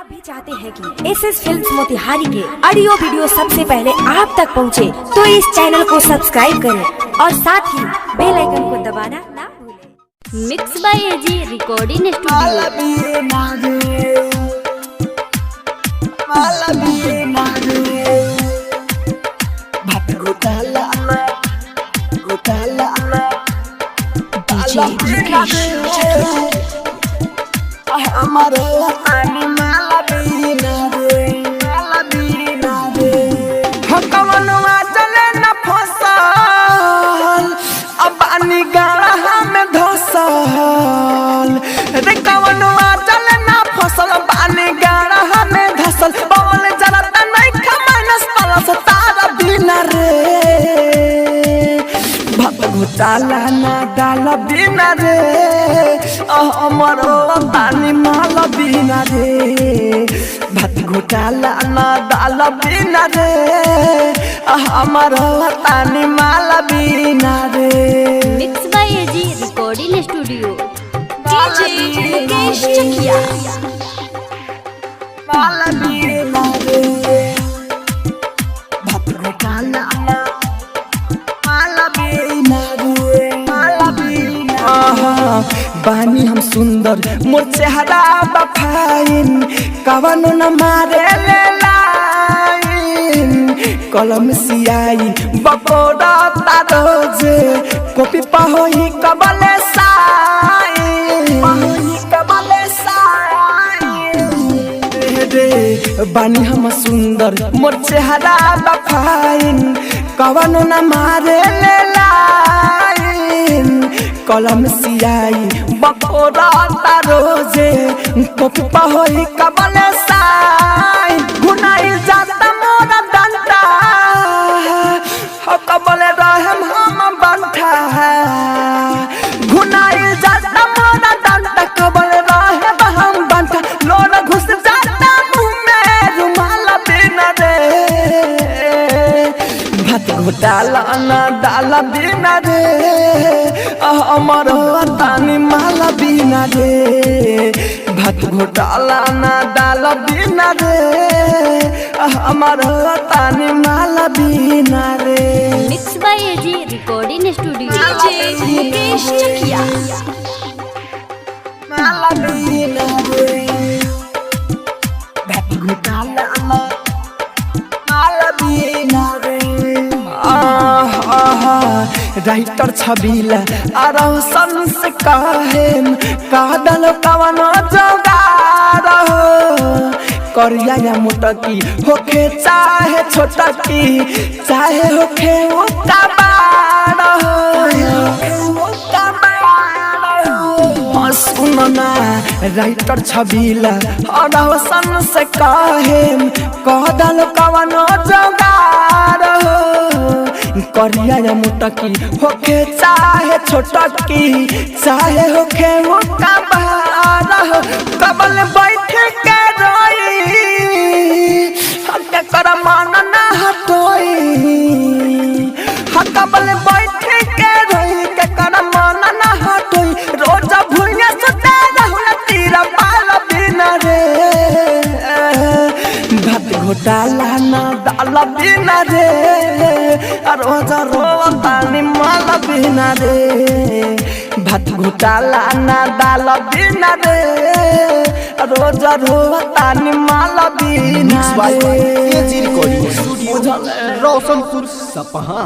भी चाहते हैं कि SS फिल्म्स मोतिहारी के ऑडियो वीडियो सबसे पहले आप तक पहुंचे, तो इस चैनल को सब्सक्राइब करें और साथ ही बेल आइकन को दबाना ना भूलें। Mix by AG recording studio. घोटाला ना डाल बिना रे अमर पानी माल बिना रे भात घोटाला ना डाल बिना रे अमर पानी माल बिना रे। Mix by AG recording studio. DJ Mukesh Chakiya माल बिना रे भात घोटाला बानी हम सुंदर मोर चेहरा बफाइन कवनो न मारे ले लाइन कलम सियाई बकोड़ा तारोज कॉपी पहोई कबले साइन बानी हम सुंदर मोर चेहरा बफाइन कवनो न मारे ले लाइन कलम सियाई बकोड़ा तारोजे कॉपी पहोई कबले साइन गुनाई जाता मोरा डंडा हो कबले रहम हम बंठा गुनाई जाता मोरा डंडा कबले रहम हम बंठा लोरा घुस जाता मुंह में रुमाल बिना रे भात घोटाला ना डाल बिना रे अमर तानी माल बिना रे भात घोटाला ना डाल बिना रे अमर तानी माल बिना रे। Mix by AG recording studio. DJ Mukesh Chakiya माल बिना रे भात घोटाला ना माल बिना रे। राइटर छबीला अरसन से कहेम कादल कवनो जोगार करिया या मोटकी होखे चाहे छोटकी चाहे होखे मोटा बाड़ सुनना राइटर छबीला अरसन से कहेम कादल कवनो जोगार करिया या मोटकी होके चाहे छोटकी चाहे होके मोटा बार कबल बैठ के रोई हके कर मन ना हटोई कबल बैठ के रोई के कर मन ना हटोई रोज भुइया सुते रहू तीरा पाल बिना रे भात घोटाला ना डाल बिना रे रोज तानी माल बिना रे भात घोटाला ना डाल बिना रे रोज तानी माल बिना रे। रोशनपुर सपहा।